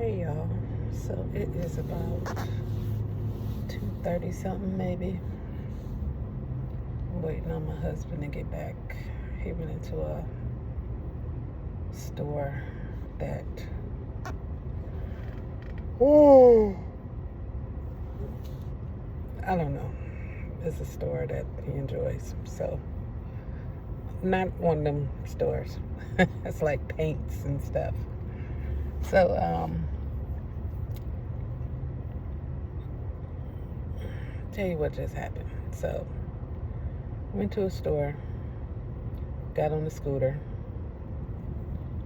Hey y'all, so it is about 2:30 something maybe. I'm waiting on my husband to get back. He went into a store that I don't know. It's a store that he enjoys. So not one of them stores. It's like paints and stuff. So tell you what just happened. So went to a store, got on the scooter.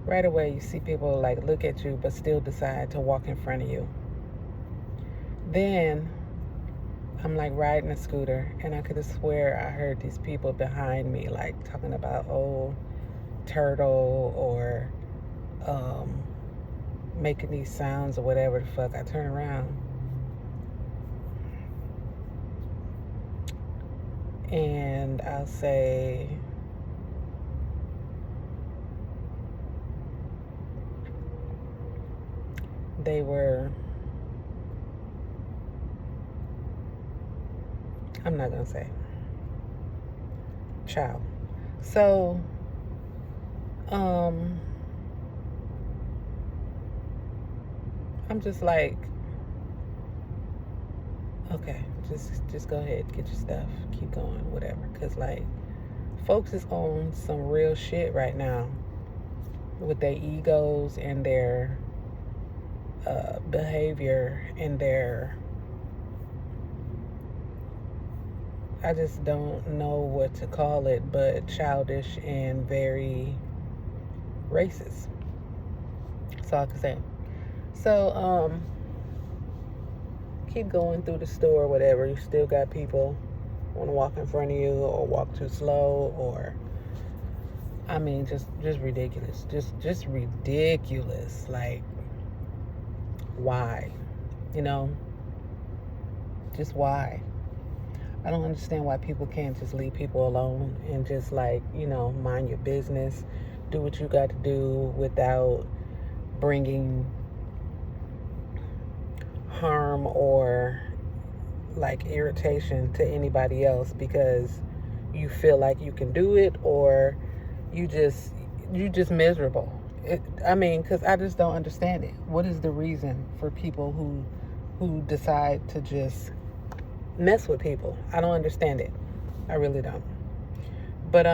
Right away you see people like look at you but still decide to walk in front of you. Then I'm like riding a scooter and I could have swear I heard these people behind me like talking about turtle or making these sounds or whatever the fuck. I turn around and I'll say they were, I'm not gonna say, child. So I'm just like, okay, just go ahead, get your stuff, keep going, whatever. Cause like, folks is on some real shit right now with their egos and their behavior and their, I just don't know what to call it, but childish and very racist. That's all I can say. So, keep going through the store or whatever. You still got people want to walk in front of you or walk too slow or, I mean, just ridiculous. Just ridiculous. Like, why? You know? Just why? I don't understand why people can't just leave people alone and just like, mind your business. Do what you got to do without bringing harm or like irritation to anybody else because you feel like you can do it or you just miserable. Because I just don't understand it. What is the reason for people who decide to just mess with people? I don't understand it. I really don't. But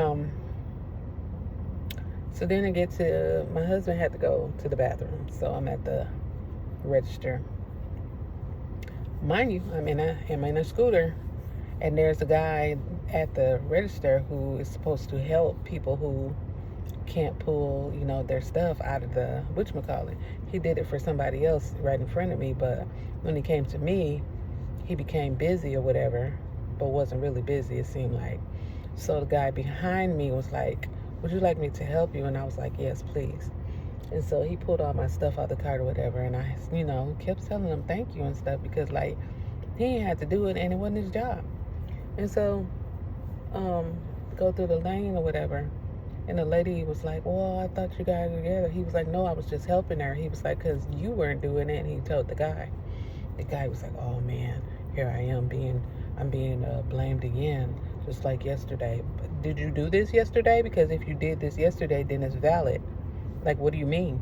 so then I get to, my husband had to go to the bathroom, so I'm at the register. Mind you, I'm in a scooter, and there's a guy at the register who is supposed to help people who can't pull, their stuff out of the whatchamacallit. He did it for somebody else right in front of me, but when he came to me, he became busy or whatever, but wasn't really busy, it seemed like. So the guy behind me was like, would you like me to help you? And I was like, yes, please. And so he pulled all my stuff out the cart or whatever, and I, kept telling him thank you and stuff because, like, he ain't had to do it and it wasn't his job. And so, go through the lane or whatever, and the lady was like, well, I thought you guys were together. He was like, no, I was just helping her. He was like, because you weren't doing it, and he told the guy. The guy was like, oh, man, here I am being blamed again, just like yesterday. But did you do this yesterday? Because if you did this yesterday, then it's valid. Like, what do you mean?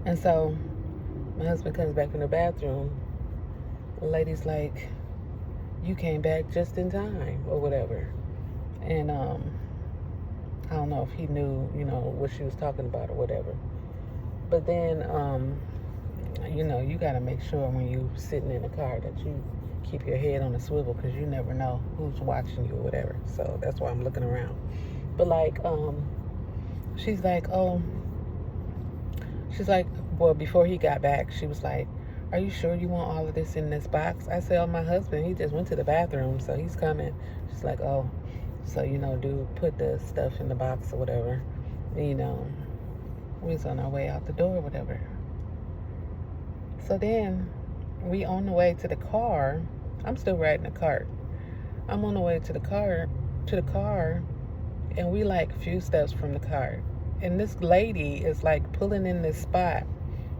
And so my husband comes back from the bathroom. The lady's like, you came back just in time or whatever. And I don't know if he knew, what she was talking about or whatever. But then, you got to make sure when you're sitting in the car that you keep your head on a swivel because you never know who's watching you or whatever. So that's why I'm looking around. But like, she's like, well, before he got back, she was like, are you sure you want all of this in this box? I said, oh, my husband, he just went to the bathroom, so he's coming. She's like, oh, so, dude, put the stuff in the box or whatever. We was on our way out the door or whatever. So then we on the way to the car. I'm still riding the cart. I'm on the way to the car, and we like a few steps from the car. And this lady is like pulling in this spot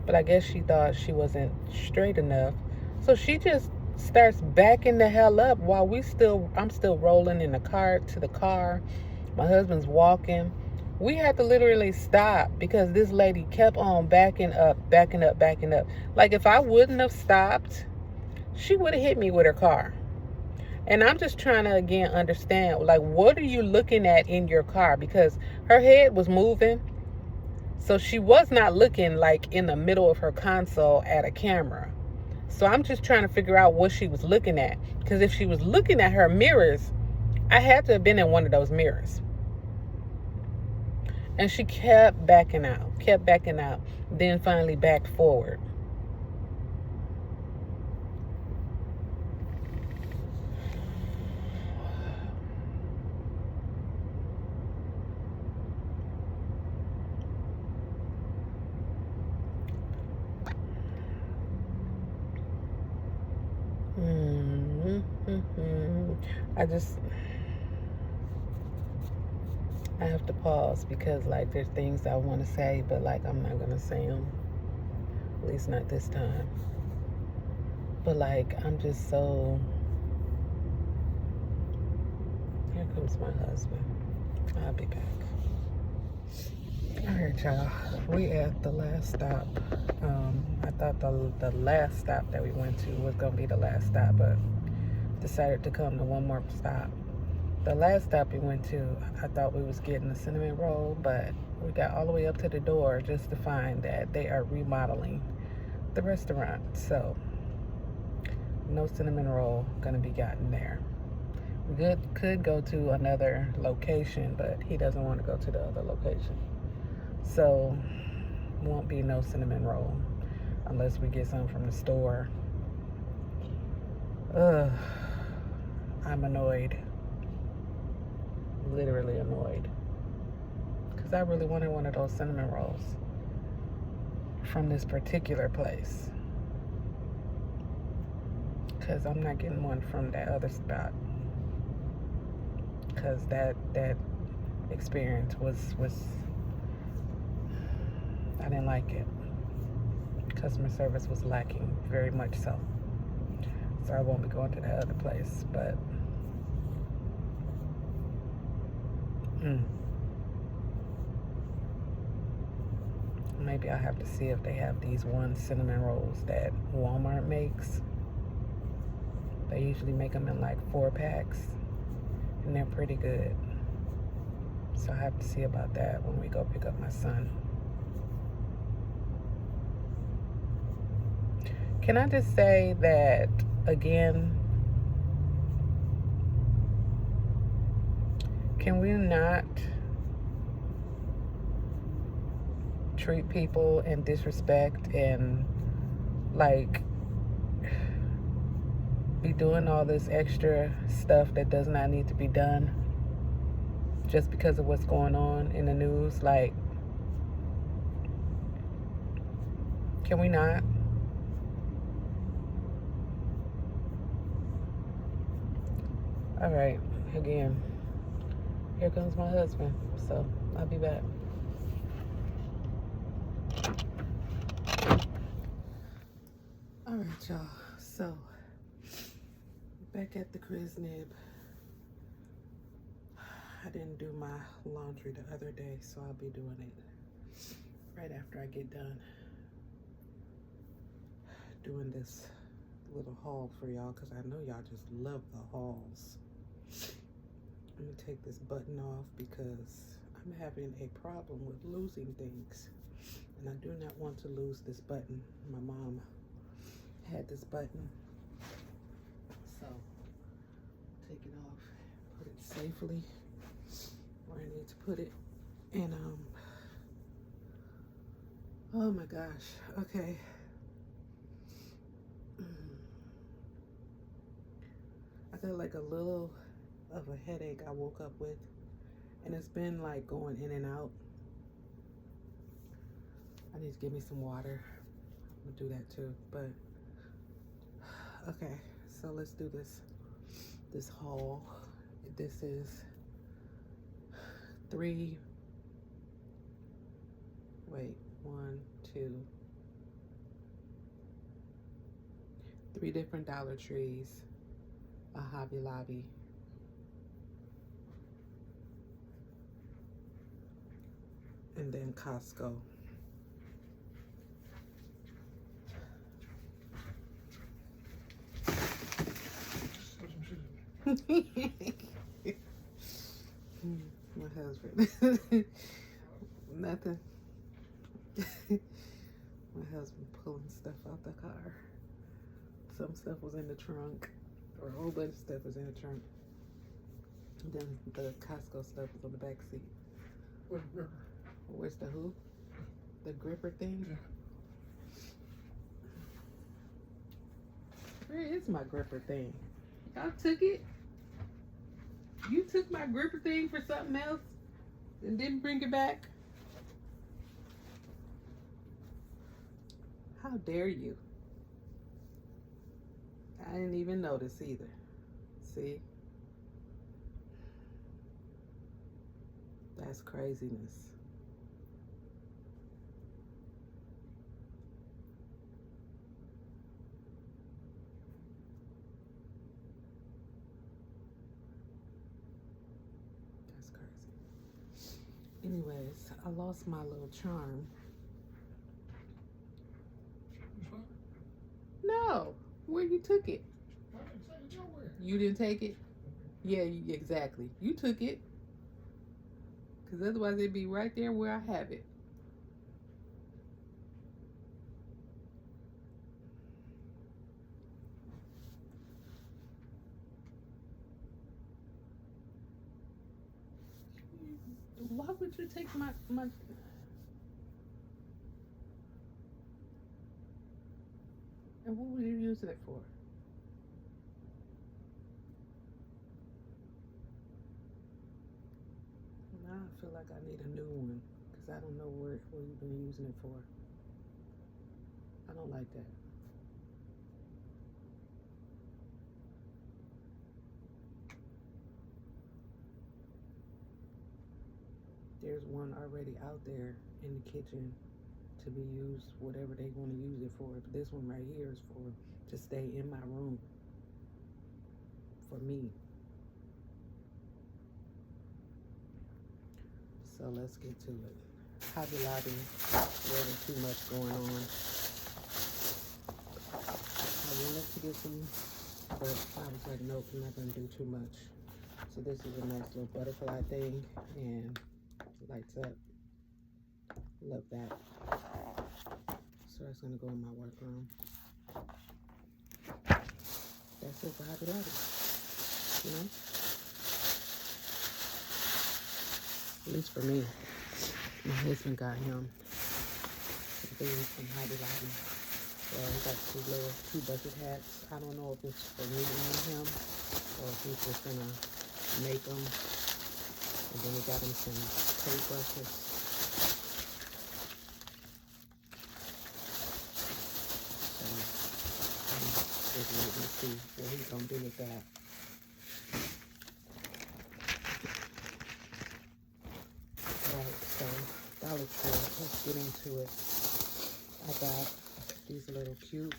But I guess she thought she wasn't straight enough. So she just starts backing the hell up while I'm still rolling in the car to the car. My husband's walking. We had to literally stop because this lady kept on backing up, backing up, backing up. Like if I wouldn't have stopped, she would have hit me with her car. And I'm just trying to again understand, like, what are you looking at in your car? Because her head was moving. So she was not looking like in the middle of her console at a camera. So I'm just trying to figure out what she was looking at. Because if she was looking at her mirrors, I had to have been in one of those mirrors. And she kept backing out, then finally backed forward. I have to pause because like there's things I want to say, but like I'm not gonna say them, at least not this time. But like I'm just so. Here comes my husband. I'll be back. All right, y'all. We at the last stop. I thought the last stop that we went to was gonna be the last stop, but decided to come to one more stop. The last stop we went to, I thought we was getting a cinnamon roll, but we got all the way up to the door just to find that they are remodeling the restaurant. So no cinnamon roll gonna be gotten there. We could go to another location, but he doesn't want to go to the other location. So won't be no cinnamon roll unless we get some from the store. I'm annoyed. Literally annoyed. Because I really wanted one of those cinnamon rolls from this particular place. Because I'm not getting one from that other spot. Because that experience was I didn't like it. Customer service was lacking, very much so. So I won't be going to that other place, but maybe I'll have to see if they have these one cinnamon rolls that Walmart makes. They usually make them in like 4-packs, and they're pretty good. So I have to see about that when we go pick up my son. Can I just say that, again, can we not treat people and disrespect and like be doing all this extra stuff that does not need to be done just because of what's going on in the news? Like, can we not? All right, again, here comes my husband, so I'll be back. All right, y'all, so back at the Nib. I didn't do my laundry the other day, so I'll be doing it right after I get done doing this little haul for y'all, because I know y'all just love the hauls. Let me take this button off because I'm having a problem with losing things, and I do not want to lose this button. My mom had this button, so take it off, put it safely where I need to put it, and oh my gosh, okay. I got like a little of a headache I woke up with, and it's been like going in and out. I need to get me some water. I'm gonna do that too, but okay, so let's do this haul. This is 1, 2, 3 different Dollar Trees, a Hobby Lobby, and then Costco. My husband. Nothing. My husband pulling stuff out the car. Some stuff was in the trunk, or a whole bunch of stuff was in the trunk. And then the Costco stuff was on the back seat. Where's the gripper? Where's the who? The gripper thing? Yeah. Where is my gripper thing? Y'all took it? You took my gripper thing for something else and didn't bring it back? How dare you? I didn't even notice either. See? That's craziness. That's crazy. Anyways, I lost my little charm. No, where you took it? I didn't take it nowhere. You didn't take it? Yeah, exactly. You took it. Because otherwise it'd be right there where I have it. Why would you take my... And what were you using it for? Now I feel like I need a new one because I don't know what you've been using it for. I don't like that. There's one already out there in the kitchen to be used whatever they want to use it for. But this one right here is for to stay in my room for me. So let's get to it. Hobby Lobby, wasn't too much going on. I wanted to get some, but I was like, nope, I'm not gonna do too much. So this is a nice little butterfly thing and lights up. Love that. So that's gonna go in my workroom. That's it for Hobby Lobby, you know? At least for me. My husband got him some things from Hobby Lobby. He got two bucket hats. I don't know if it's for me and him or if he's just gonna make them. And then we got him some tape brushes. So I'm just waiting to see what he's gonna do with that. Alright, so Dollar Tree, let's get into it. I got these little cute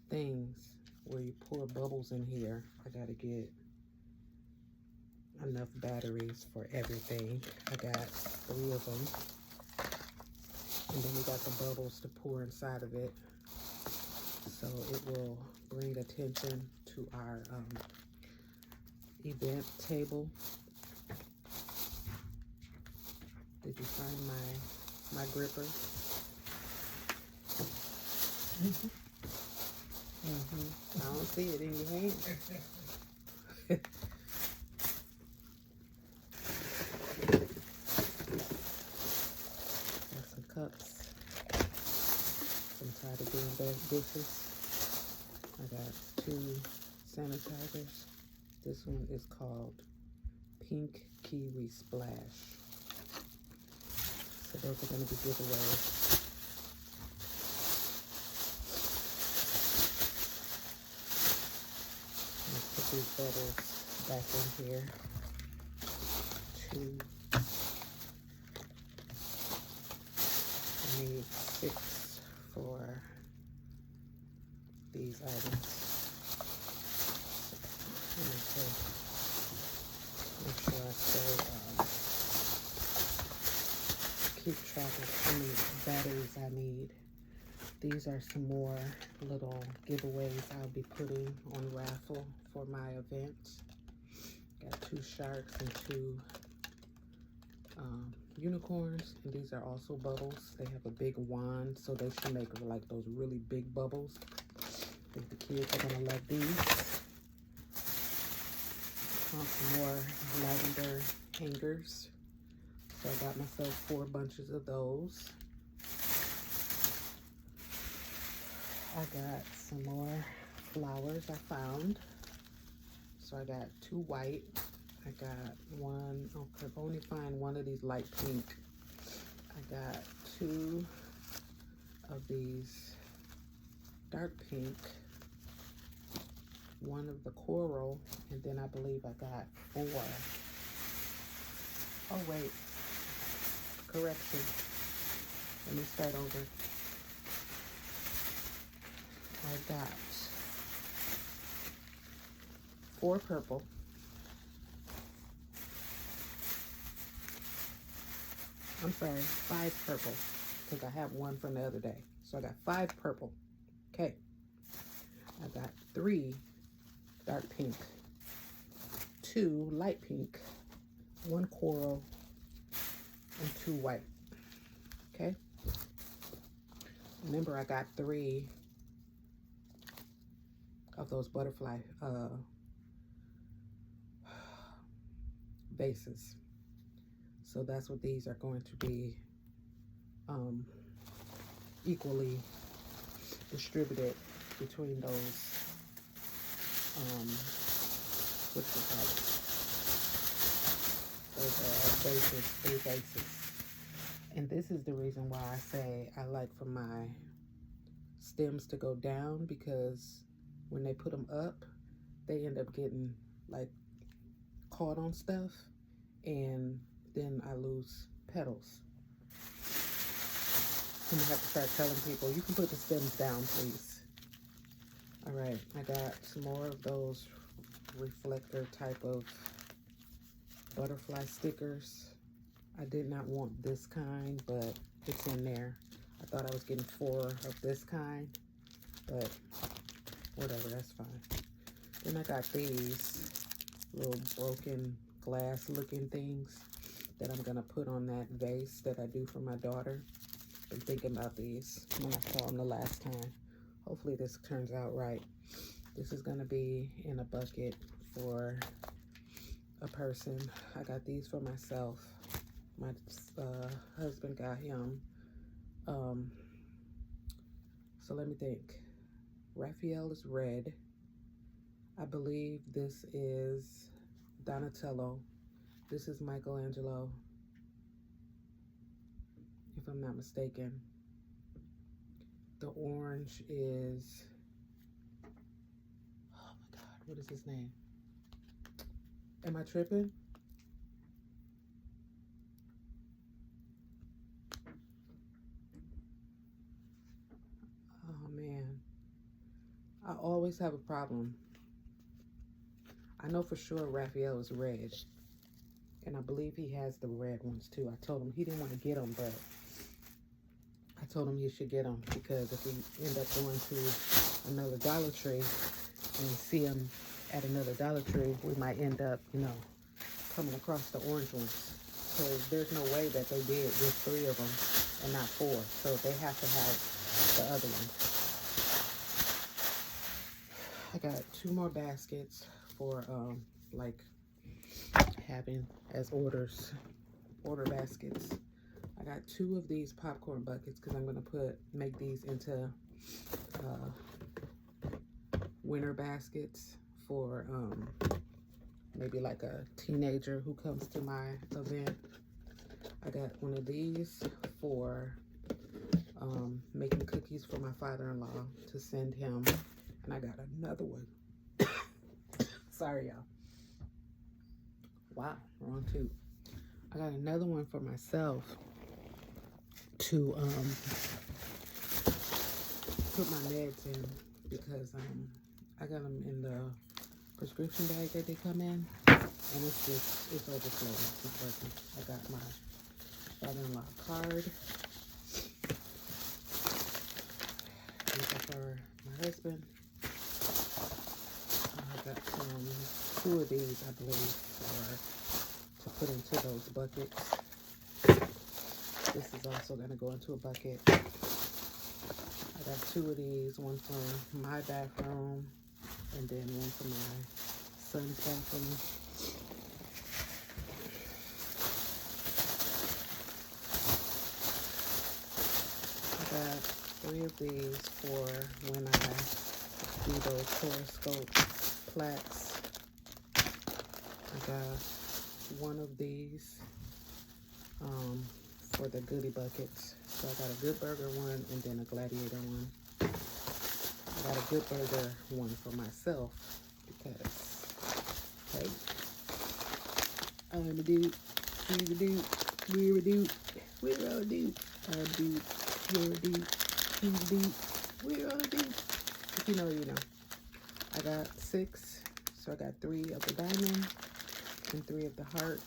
things where you pour bubbles in here. I gotta get enough batteries for everything. I got 3 of them. And then we got the bubbles to pour inside of it. So it will bring attention to our event table. Did you find my gripper? I don't see it in your hand. Got some cups. I'm tired of doing bad dishes. I got 2 sanitizers. This one is called Pink Kiwi Splash. So those are going to be giveaways. Let's put these bubbles back in here. 2. I need 6 for these items. Make sure I stay, keep track of how many batteries I need. These are some more little giveaways I'll be putting on raffle for my event. Got 2 sharks and 2 unicorns, and these are also bubbles. They have a big wand, so they should make like those really big bubbles. I think the kids are gonna love these. Some more lavender hangers. So I got myself 4 bunches of those. I got some more flowers I found. So I got 2 white. I got one, I could only find one of these light pink. I got 2 of these dark pink, 1 of the coral, and then I believe I got 4. Oh wait, correction. Let me start over. I got 4 purple, I'm sorry, 5 purple, because I have 1 from the other day. So I got 5 purple. Okay. I got 3 dark pink, 2 light pink, 1 coral, and 2 white. Okay. Remember, I got 3 of those butterfly vases. So that's what these are going to be equally distributed between those what's it called? Those vases, 3 vases. And this is the reason why I say I like for my stems to go down, because when they put them up, they end up getting like caught on stuff, and then I lose petals. I'm gonna have to start telling people, you can put the stems down, please. All right, I got some more of those reflector type of butterfly stickers. I did not want this kind, but it's in there. I thought I was getting 4 of this kind, but whatever, that's fine. Then I got these little broken glass looking things that I'm gonna put on that vase that I do for my daughter. Been thinking about these when I saw them the last time. Hopefully this turns out right. This is gonna be in a bucket for a person. I got these for myself. My husband got him. So let me think. Raphael is red. I believe this is Donatello. This is Michelangelo, if I'm not mistaken. The orange is, oh my God, what is his name? Am I tripping? Oh man, I always have a problem. I know for sure Raphael is red, and I believe he has the red ones too. I told him he didn't want to get them, but I told him he should get them, because if we end up going to another Dollar Tree and see them at another Dollar Tree, we might end up, you know, coming across the orange ones, because there's no way that they did just 3 of them and not 4. So they have to have the other one. I got 2 more baskets for like having as order baskets. I got 2 of these popcorn buckets, because I'm gonna make these into winter baskets for maybe like a teenager who comes to my event. I got one of these for making cookies for my father-in-law to send him. And I got another one. Sorry, y'all. Wow, wrong tooth. I got another one for myself to put my meds in. because I got them in the prescription bag that they come in, and it's overflowing. It's not working. I got my father-in-law card. For my husband, I got two of these, I believe, to put into those buckets. This is also going to go into a bucket. I got two of these, one for my bathroom and then one for my son's bathroom. I got 3 of these for when I do those horoscope plaques. I got 1 of these for the goodie buckets. So I got a Good Burger one and then a Gladiator one. I got a Good Burger one for myself because, hey, I'm a dude, he's a dude, we're a dude, we're all a dude. I'm a dude, you're a dude, he's a dude, we're all a dude. If you know, you know. I got 6, so I got 3 of the diamond and 3 of the heart.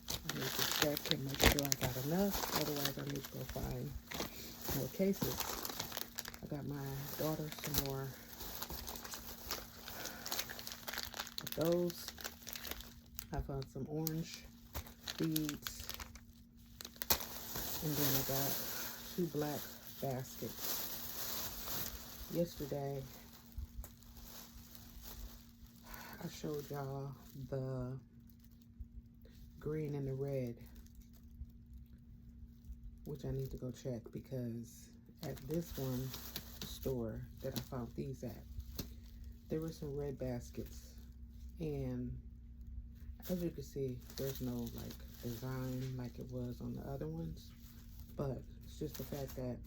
I need to check and make sure I got enough, otherwise I need to go find more cases. I got my daughter some more of those. I found some orange beads, and then I got 2 black baskets. Yesterday I showed y'all the green and the red, which I need to go check because at this one store that I found these at, there were some red baskets, and as you can see, there's no like design like it was on the other ones, but it's just the fact that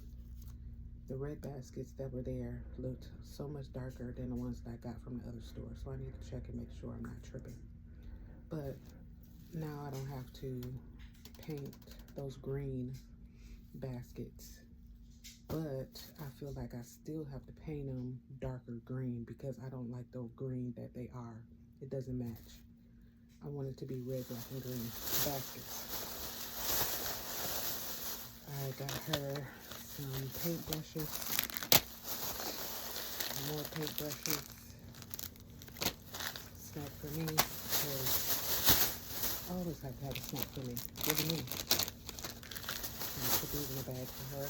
the red baskets that were there looked so much darker than the ones that I got from the other store, so I need to check and make sure I'm not tripping. But now I don't have to paint those green baskets, but I feel like I still have to paint them darker green because I don't like the green that they are. It doesn't match. I want it to be red, black, and green baskets. I got her some paint brushes, more paint brushes. Snack for me, because I always have to have a snack for me. What do you mean? I'm gonna put these in a bag for her.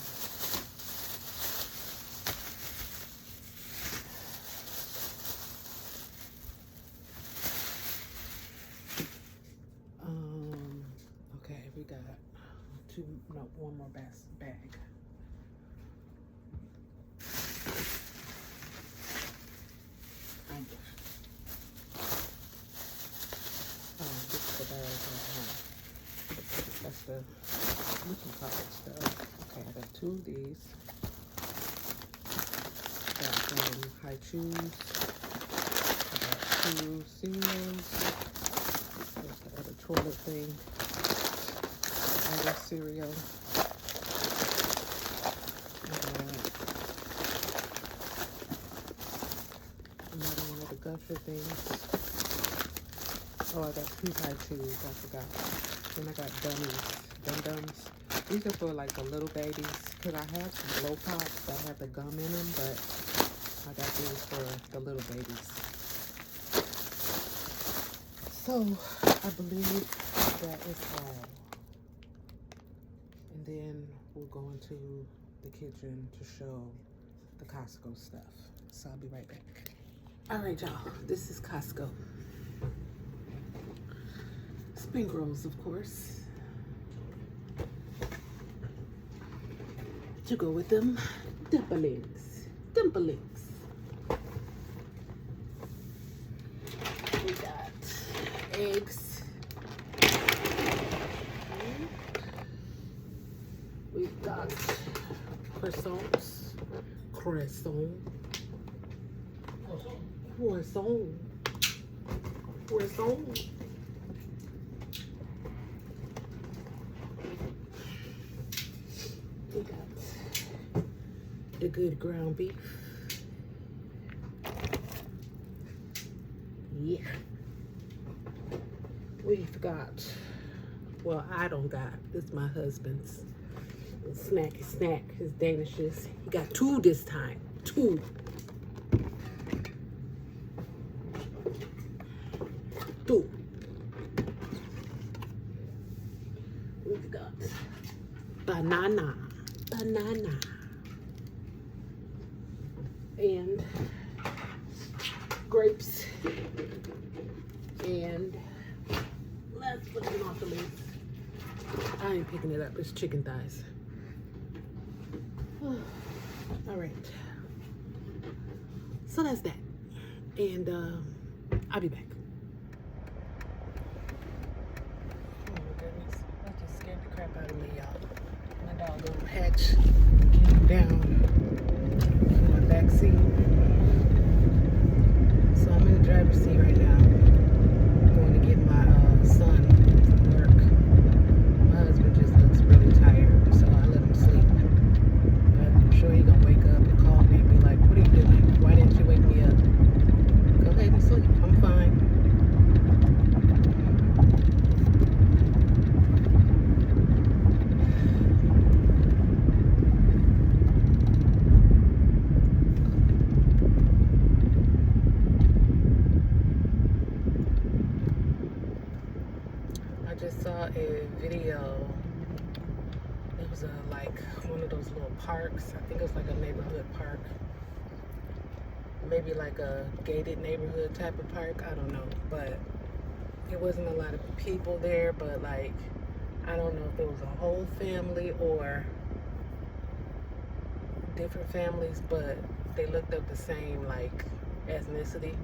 Okay, we got one more bag. This is the bag. That's the, what you call it, stuff. Okay, I got 2 of these. Got some high chews. I got 2 cereals. There's the other toilet thing. Other cereal. Another one of the gusher things. Oh, I got 2 high chews, I forgot. Then I got dum-dums. These are for like the little babies, because I have some blow pops that have the gum in them, but I got these for the little babies. So, I believe that is all. And then we'll go into the kitchen to show the Costco stuff. So I'll be right back. All right, y'all, this is Costco. Spring rolls, of course, to go with them. Dumplings. We got eggs. We've got croissants. Croissant. We got the good ground beef. Yeah. We've got, well, I don't got, this is my husband's snacky snack, his Danishes. He got 2 this time. 2. We've got banana, and grapes, and let's put them off the list. I ain't picking it up, it's chicken thighs. All right, so that's that, and I'll be back. Oh my goodness, that just scared the crap out of me, y'all. My dog little Patch came down from my back seat, so I'm in the driver's seat right now. I'm going to get my son from work. My husband just looks really tired, so I let him sleep. But I'm sure he's gonna wake up and call me and be like, "What are you doing? Why didn't you wake me up?" Go ahead and sleep. I'm fine. I just saw a video. It was like one of those little parks. I think it was like a neighborhood park. Maybe like a gated neighborhood type of park. I don't know. But it wasn't a lot of people there. But like, I don't know if it was a whole family or different families. But they looked up the same like ethnicity.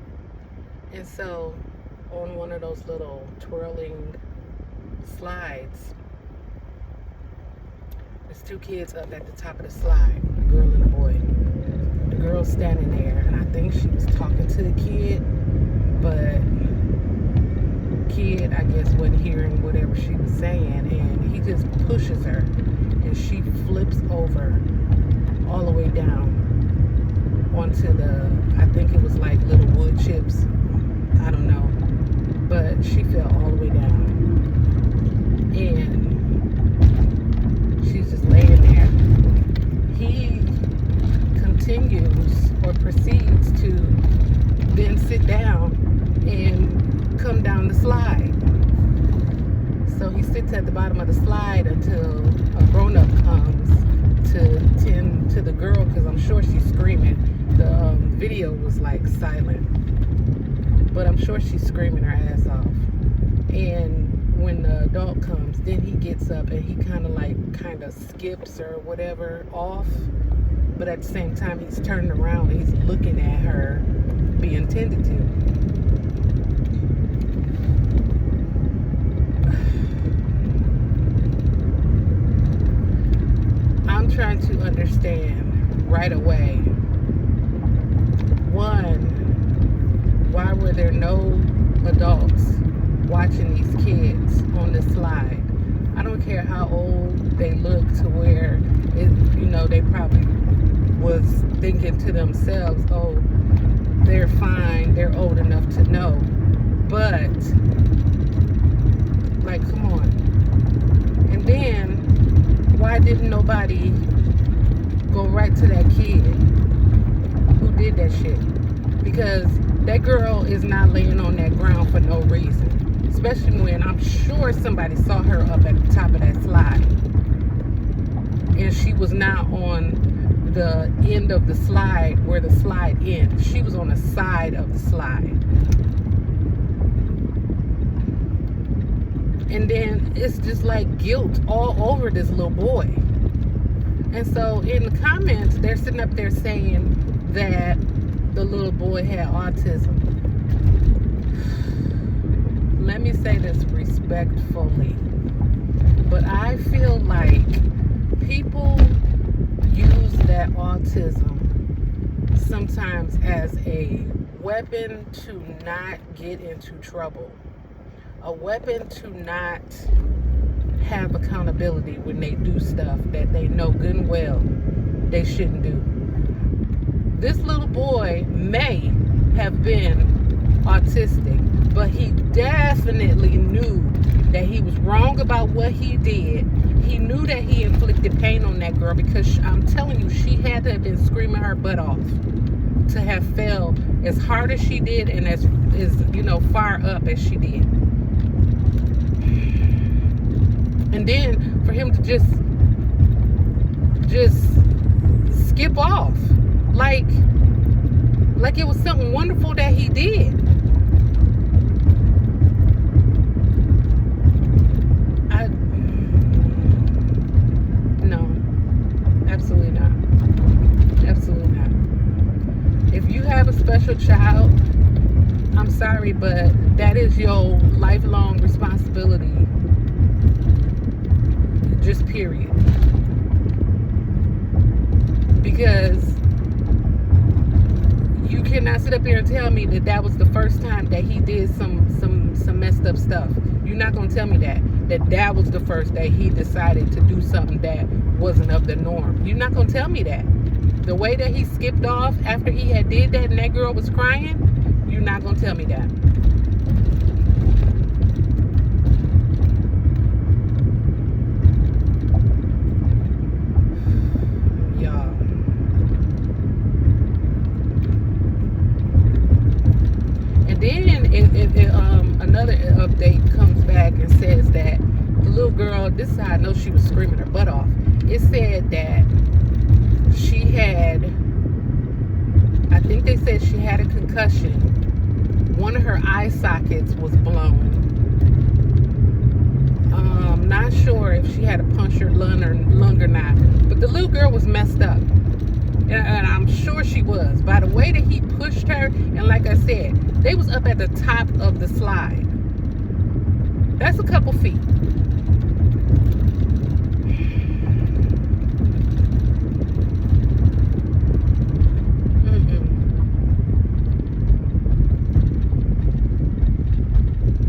And so on one of those little twirling slides, there's 2 kids up at the top of the slide, a girl and a boy. The girl's standing there, and I think she was talking to the kid, but kid, I guess, wasn't hearing whatever she was saying, and he just pushes her, and she flips over all the way down onto the, I think it was like little wood chips, I don't know, but she fell all the way down. And she's just laying there. He continues or proceeds to then sit down and come down the slide. So he sits at the bottom of the slide until a grown-up comes to tend to the girl, because I'm sure she's screaming. The video was like silent, but I'm sure she's screaming her ass off. And when the adult comes, then he gets up and he kind of skips or whatever off, but at the same time he's turning around and he's looking at her being tended to. I'm trying to understand right away, one, why were there no adults watching these kids on the slide? I don't care how old they look, to where it, you know, they probably was thinking to themselves, oh, they're fine, they're old enough to know. But like, come on. And then why didn't nobody go right to that kid who did that shit? Because that girl is not laying on that ground for no reason. Especially when I'm sure somebody saw her up at the top of that slide. And she was not on the end of the slide where the slide ends. She was on the side of the slide. And then it's just like guilt all over this little boy. And so in the comments, they're sitting up there saying that the little boy had autism. Let me say this respectfully, but I feel like people use that autism sometimes as a weapon to not get into trouble, a weapon to not have accountability when they do stuff that they know good and well they shouldn't do. This little boy may have been autistic, but he definitely knew that he was wrong about what he did. He knew that he inflicted pain on that girl, because I'm telling you, she had to have been screaming her butt off to have fell as hard as she did, and as far up as she did. And then for him to just skip off like it was something wonderful that he did. No, absolutely not. Absolutely not. If you have a special child, I'm sorry, but that is your lifelong responsibility. Just period. Because you cannot sit up here and tell me that was the first time that he did some messed up stuff. You're not gonna tell me that was the first that he decided to do something that wasn't of the norm. You're not gonna tell me that. The way that he skipped off after he had did that and that girl was crying, you're not gonna tell me that. Another update comes back and says that the little girl, this is how I know she was screaming her butt off. It said that she had, I think they said she had a concussion. One of her eye sockets was blown. I'm not sure if she had a punctured lung or not, but the little girl was messed up. And I'm sure she was, by the way that he pushed her. And like I said, they was up at the top of the slide. That's a couple feet.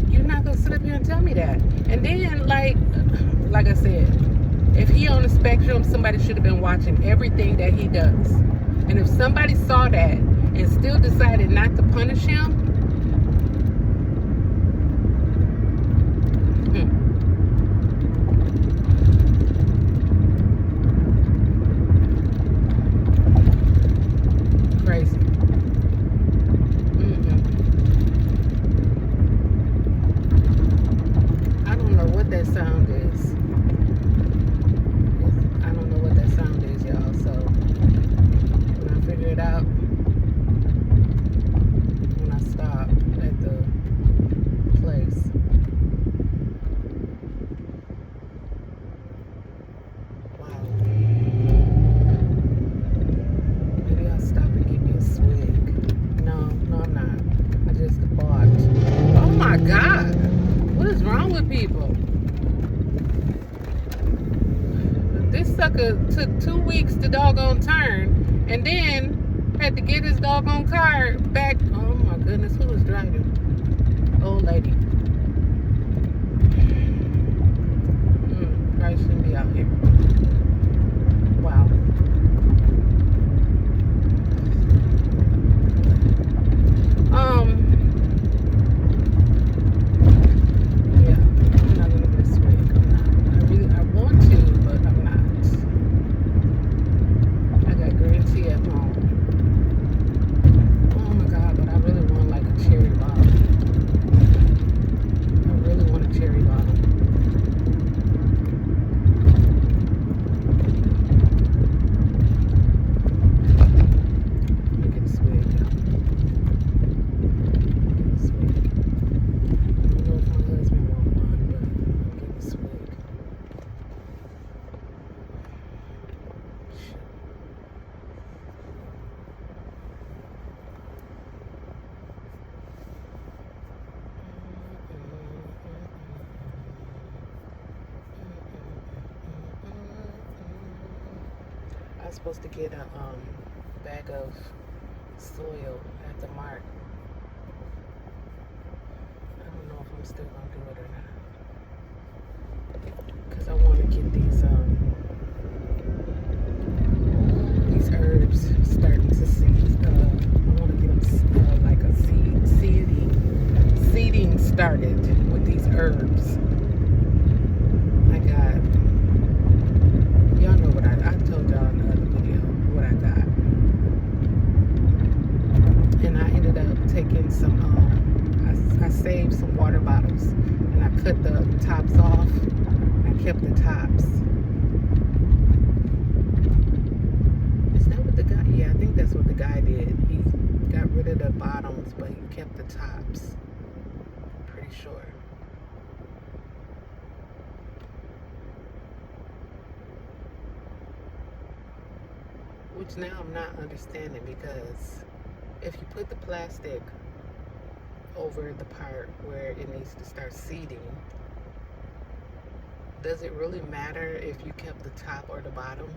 You're not gonna sit up here and tell me that. And then, like I said, if he on the spectrum, somebody should have been watching everything that he does. And if somebody saw that and still decided not to punish him, crazy. I don't know what that sound is. I don't know what that sound is, y'all. So when I figure it out, when I stop at the place. Wow. Maybe I'll stop and get me a swig. No, I'm not. I just bought. Oh my God. What is wrong with people? This sucker took 2 weeks to doggone turn, and then had to get his doggone car back. Oh my goodness, who was driving? Old lady. Probably shouldn't be out here. Wow. Yeah, I'm not gonna get a swig. I'm not. I want to, but I'm not. I got green tea at home. Oh my God, but I really want like a cherry bottle. I really want a cherry bottle. Let me get a swig, y'all. Get a swig. I don't know if my husband wants one, but I'll get a swig. I was supposed to get a bag of soil at the mart. I don't know if I'm still gonna do it or not, because I want to get these herbs starting to seed. I want to get them like a seeding bottles, and I cut the tops off. I kept the tops. Is that what the guy? Yeah, I think that's what the guy did. He got rid of the bottoms, but he kept the tops. Pretty sure. Which now I'm not understanding, because if you put the plastic over the part where it needs to start seeding, does it really matter if you kept the top or the bottom?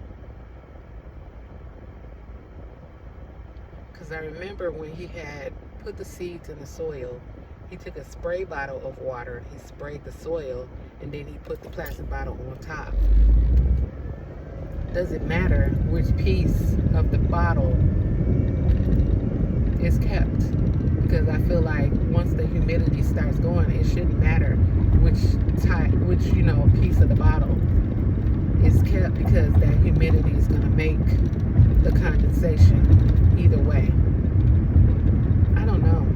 Because I remember when he had put the seeds in the soil, he took a spray bottle of water and he sprayed the soil, and then he put the plastic bottle on top. Does it matter which piece of the bottle is kept? Because I feel like once the humidity starts going, it shouldn't matter which piece of the bottle is kept, because that humidity is going to make the condensation either way. I don't know.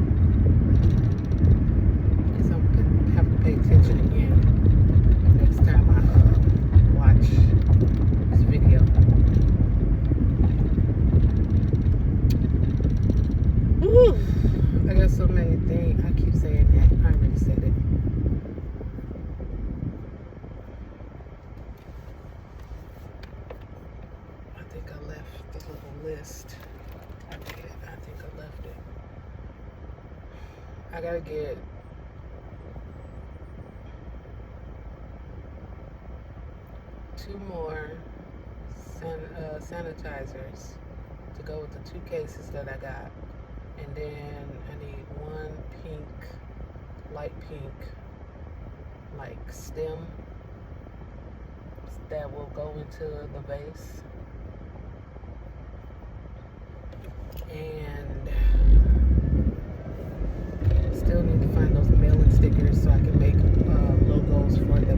I guess I'll have to pay attention again next time I watch this video. Woo! I got so many things. I keep saying that. I already said it. I think I left the little list. I think I left it. I gotta get two more sanitizers to go with the 2 cases that I got. And then I need one pink, light pink, like stem that will go into the vase. And still need to find those mailing stickers so I can make logos for the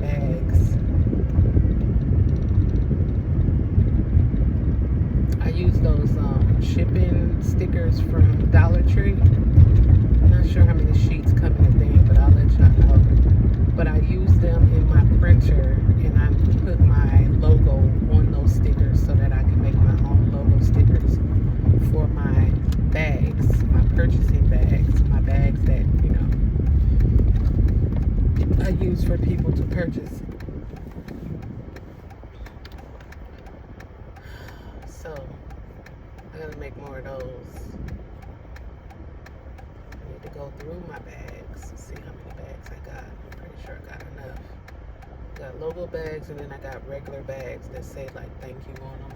bags. I use those shipping stickers from Dollar Tree. I'm not sure how many sheets come in a thing, but I'll let y'all know. But I use them in my printer, and I put my logo on those stickers so that I can make my own logo stickers for my bags, my purchasing bags, my bags that, I use for people to purchase. So I gotta make more of those. I need to go through my bags to see how many bags I got. I'm pretty sure I got enough. Got logo bags, and then I got regular bags that say like thank you on them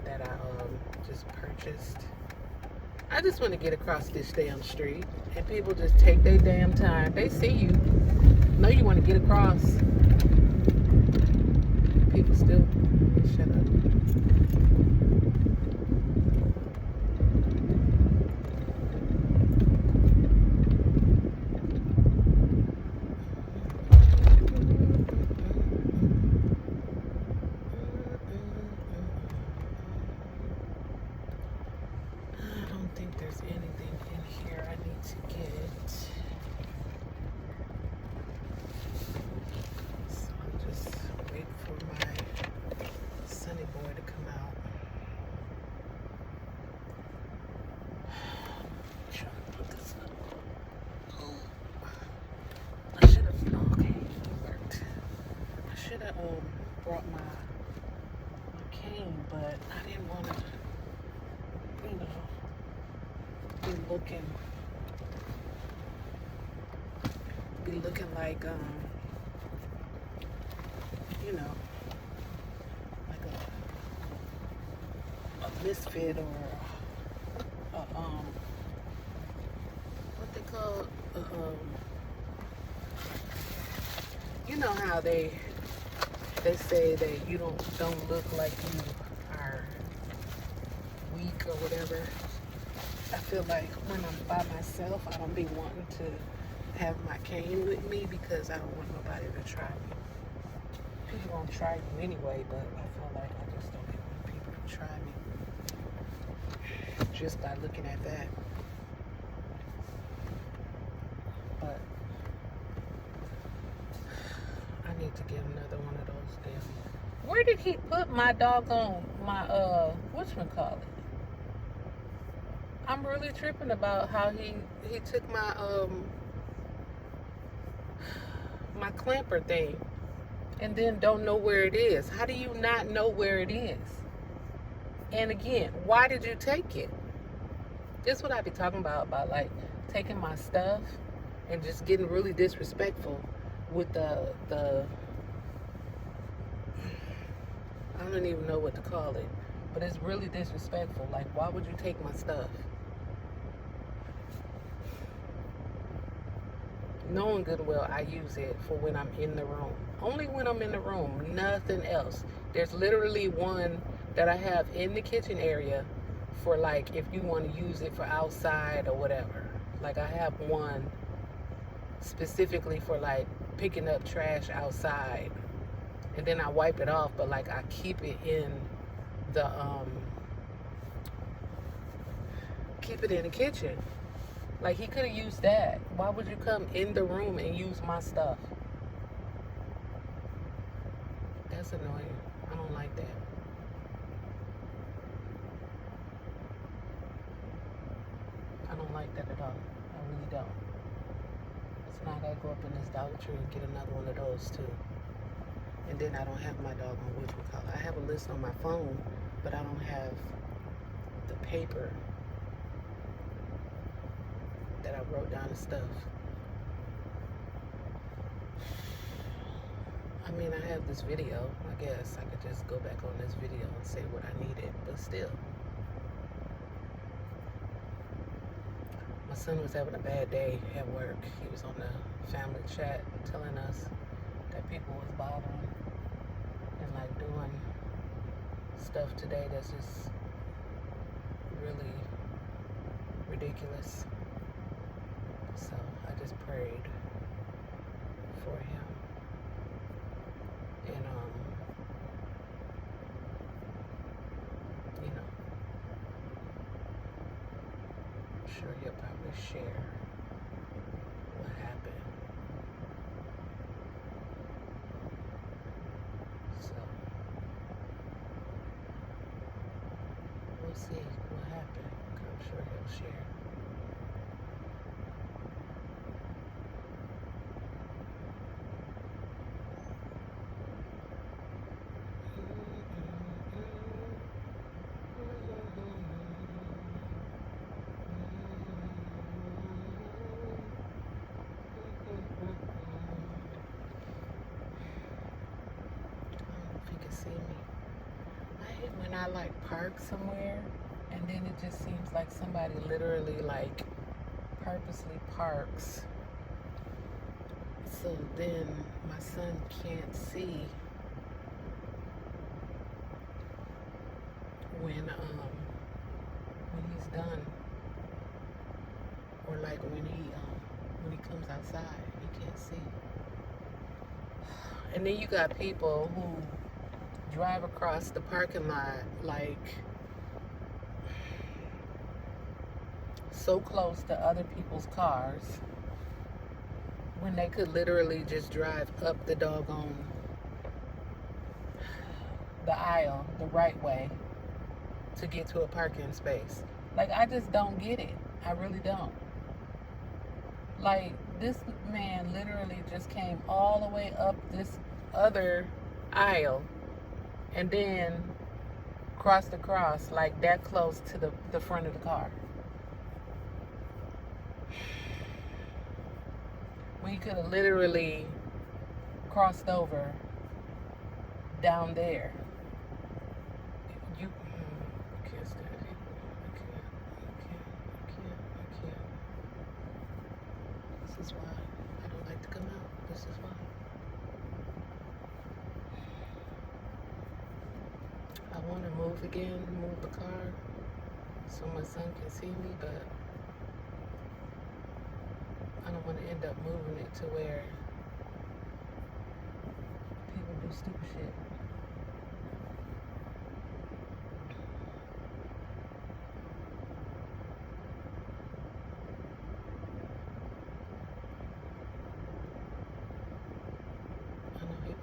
that I just purchased. I just want to get across this damn street, and people just take their damn time. They see you, know you want to get across. People still shut up. There's anything in here I need to get. So I'm just waiting for my sunny boy to come out. I'm trying to put this up. Oh, I should have. Okay, it worked. I should have brought my cane, but I didn't want to, be looking like like a misfit, or what they call you know how they say that you don't look like you are weak or whatever. I feel like when I'm by myself, I don't be wanting to have my cane with me, because I don't want nobody to try me. People gonna try you anyway, but I feel like I just don't want people to try me just by looking at that. But need to get another one of those damn. Where did he put my doggone my whatchamacallit? I'm really tripping about how he took my clamper thing and then don't know where it is. How do you not know where it is? And again, why did you take it? This is what I be talking about like taking my stuff and just getting really disrespectful with the I don't even know what to call it, but it's really disrespectful. Like, why would you take my stuff? Knowing good and well I use it for when I'm in the room. Only when I'm in the room, nothing else. There's literally one that I have in the kitchen area for like if you want to use it for outside or whatever. Like I have one specifically for like picking up trash outside. And then I wipe it off, but like I keep it in the kitchen. Like he could have used that. Why would you come in the room and use my stuff? That's annoying. I don't like that. I don't like that at all. I really don't. So now I gotta go up in this Dollar Tree and get another one of those too. And then I don't have my doggone whatchamacallit. I have a list on my phone, but I don't have the paper that I wrote down the stuff. I mean, I have this video. I guess I could just go back on this video and say what I needed, but still. My son was having a bad day at work. He was on the family chat telling us that people was bothering and like doing stuff today that's just really ridiculous. So I just prayed for him. And you know, I'm sure he'll probably share what happened. So we'll see what happened. I'm sure he'll share. See me. I hate when I like park somewhere and then it just seems like somebody literally like purposely parks so then my son can't see when he's done, or like when he comes outside he can't see. And then you got people who drive across the parking lot like so close to other people's cars when they could literally just drive up the doggone the aisle the right way to get to a parking space. Like, I just don't get it. I really don't. Like, this man literally just came all the way up this other aisle and then crossed across like that close to the front of the car. When he could have literally crossed over down there. You can't stand it. I can't. This is why I don't like to come out. This is why. I want to move again, move the car so my son can see me, but I don't want to end up moving it to where people do stupid shit. I know he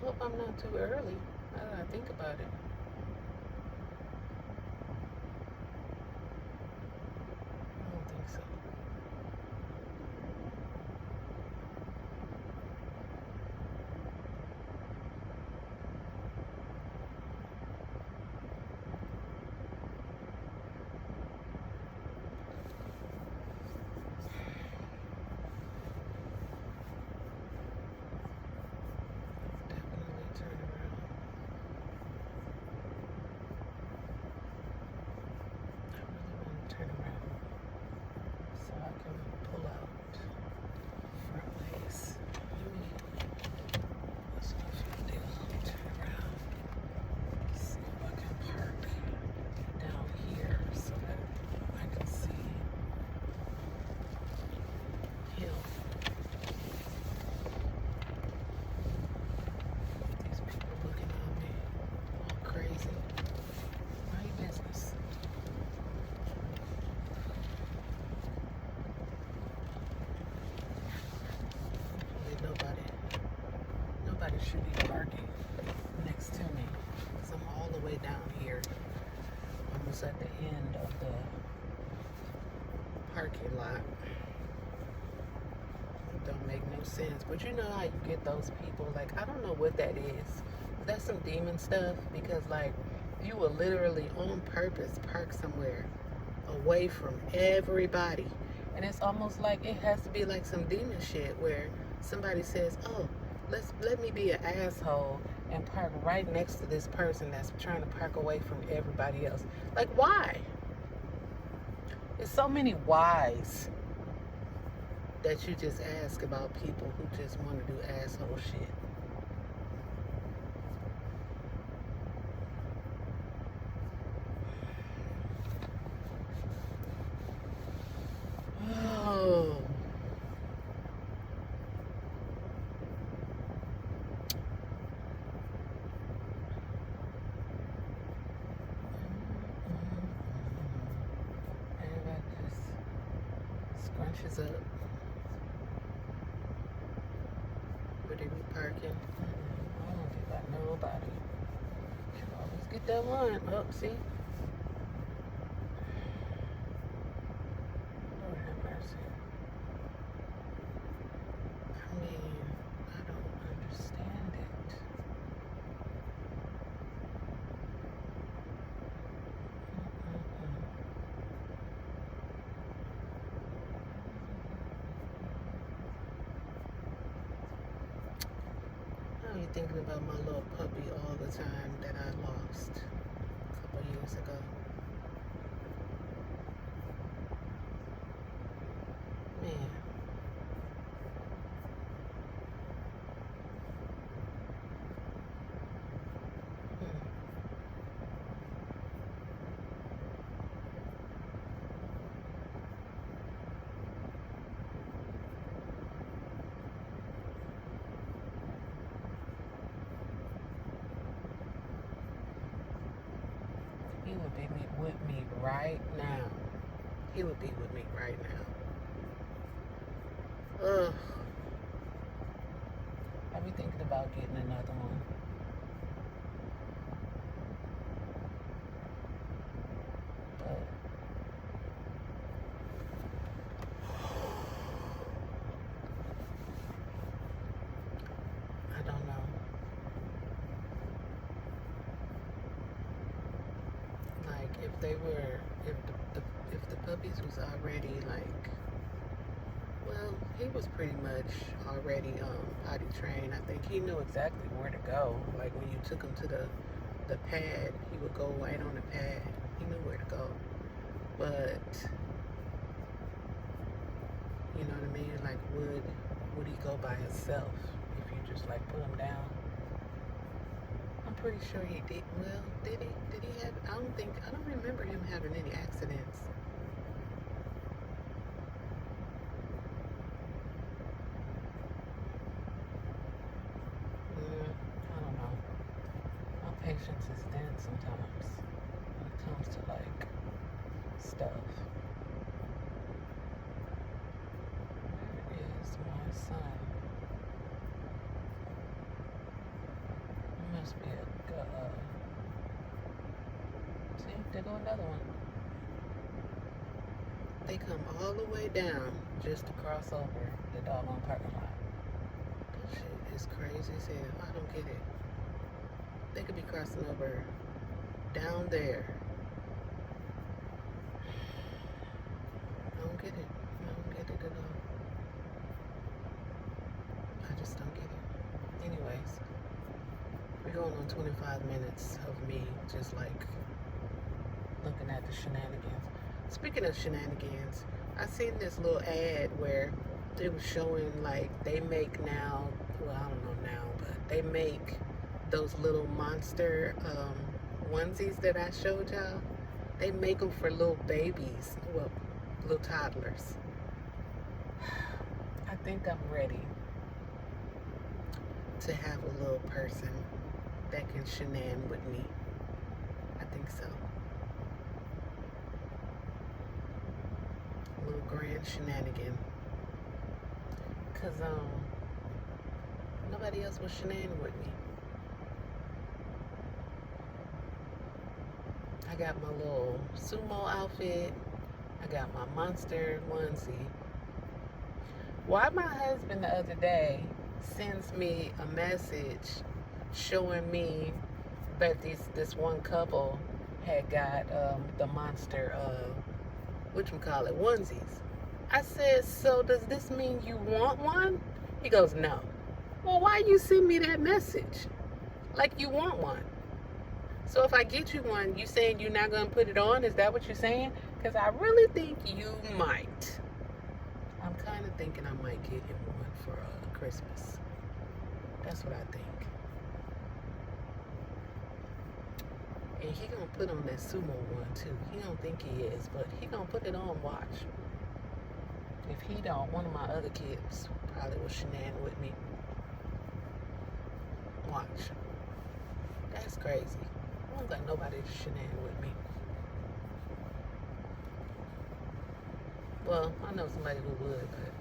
hope I'm not too early. Now that I think about it. I don't think so. Definitely turn around. I really want to turn around so I can pull out front ways. That's what I should do. Turn around. See if I can park down here so that I can see him. These people looking at me all crazy. Mind your business. Hopefully nobody should be parking next to me because I'm all the way down here, almost at the end of the parking lot. It don't make no sense, but you know how you get those people, like, I don't know what that is. That's some demon stuff, because like you will literally on purpose park somewhere away from everybody, and it's almost like it has to be like some demon shit where somebody says, oh, let me be an asshole and park right next to this person that's trying to park away from everybody else. Like, why? There's so many whys that you just ask about people who just want to do asshole shit. Oh. Everybody just scrunches up. Where they be parking? I don't think I know nobody. You always get that one. Oh, see? Lord have mercy. I mean, I don't understand it. Now you're thinking about my little puppy all the time that I lost a couple years ago. Man. He would be with me right now. He would be with me right now. Ugh. I be thinking about getting another one. But I don't know. Like, if the puppies was already like, well, he was pretty much already potty trained. I think he knew exactly where to go. Like, when you took him to the pad, he would go right on the pad. He knew where to go. But you know what I mean? Like, would he go by himself if you just like put him down? I'm pretty sure he did. Well, did he? Did he have? I don't remember him having any accidents. I don't know. My patience is thin sometimes when it comes to like stuff. Where is my son? There go another one. They come all the way down just to cross over the doggone parking lot. That shit is crazy as hell. I don't get it. They could be crossing over down there. I don't get it. I don't get it at all. I just don't get it. Anyways, we're going on 25 minutes of me just like looking at the shenanigans. Speaking of shenanigans, I seen this little ad where it was showing like they make now, well, I don't know now, but they make those little monster onesies that I showed y'all. They make them for little babies, well, little toddlers. I think I'm ready to have a little person that can shenan with me. I think so. A little grand shenanigan. Cause nobody else was shenaning with me. I got my little sumo outfit. I got my monster onesie. Why my husband the other day sends me a message showing me that this one couple had got the monster whatchamacallit onesies. I said, so does this mean you want one? He goes, no. Well, why you send me that message? Like you want one. So if I get you one, you saying you're not going to put it on? Is that what you're saying? Because I really think you might. I'm kind of thinking I might get him one for Christmas. That's what I think. And he gonna put on that sumo one too. He don't think he is, but he gonna put it on, watch. If he don't, one of my other kids probably will shenan with me. Watch. That's crazy. I don't got nobody to shenan with me. Well, I know somebody who would, but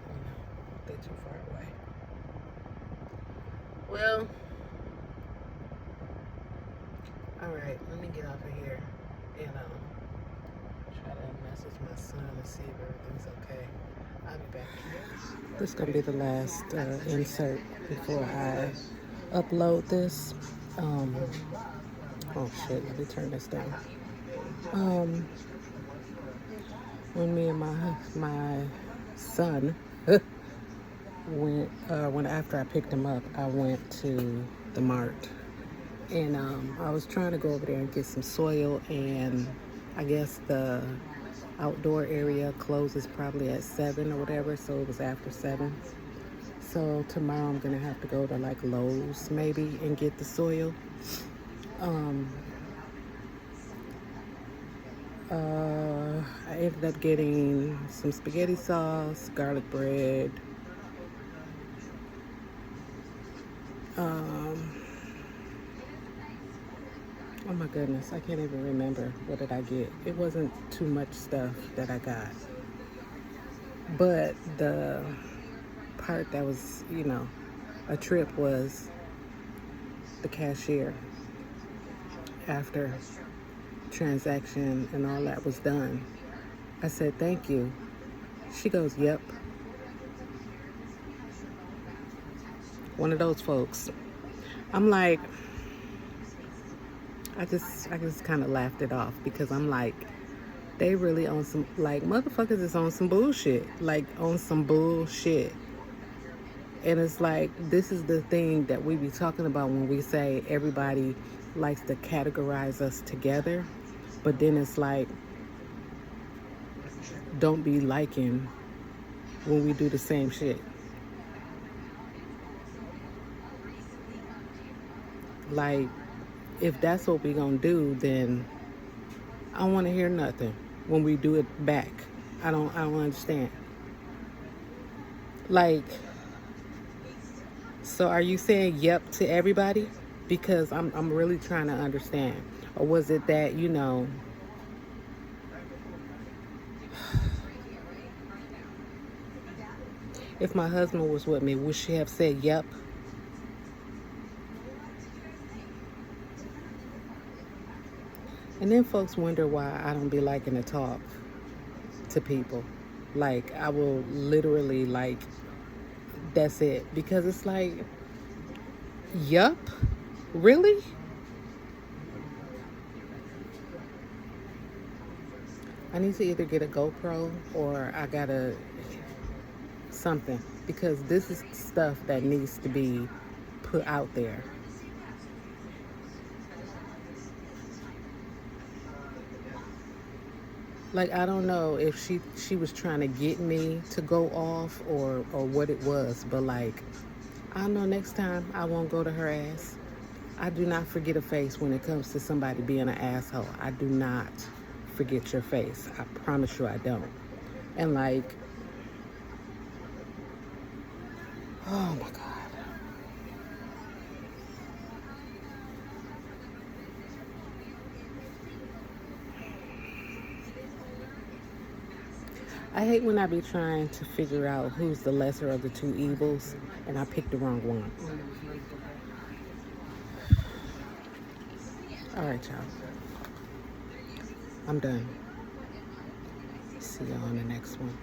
they're too far away. Well, alright, let me get off of here and try to message my son and see if everything's okay. I'll be back here. This is going to be the last insert before I upload this. Oh shit, let me turn this down. When me and my son when after I picked him up, I went to the mart. And I was trying to go over there and get some soil, and I guess the outdoor area closes probably at 7 or whatever, so it was after 7. So tomorrow I'm gonna have to go to like Lowe's maybe and get the soil. I ended up getting some spaghetti sauce, garlic bread, oh my goodness, I can't even remember what did I get. It wasn't too much stuff that I got. But the part that was, a trip was the cashier. After transaction and all that was done, I said, thank you. She goes, yep. One of those folks. I'm like, I just kind of laughed it off because I'm like, they really on some, like, motherfuckers is on some bullshit. Like, on some bullshit. And it's like, this is the thing that we be talking about when we say everybody likes to categorize us together. But then it's like, don't be liking when we do the same shit. Like, if that's what we gonna do, then I don't want to hear nothing when we do it back. I don't understand. Like, so are you saying yep to everybody? Because I'm really trying to understand. Or was it that, if my husband was with me, would she have said yep? And And then folks wonder why I don't be liking to talk to people. Like, I will literally, like, that's it. Because it's like, yup, really? I need to either get a GoPro or I gotta something. Because this is stuff that needs to be put out there. Like, I don't know if she was trying to get me to go off or what it was, but like, I know next time I won't go to her ass. I do not forget a face when it comes to somebody being an asshole. I do not forget your face. I promise you I don't. And like, oh my God. I hate when I be trying to figure out who's the lesser of the two evils and I pick the wrong one. All right, y'all. I'm done. See y'all on the next one.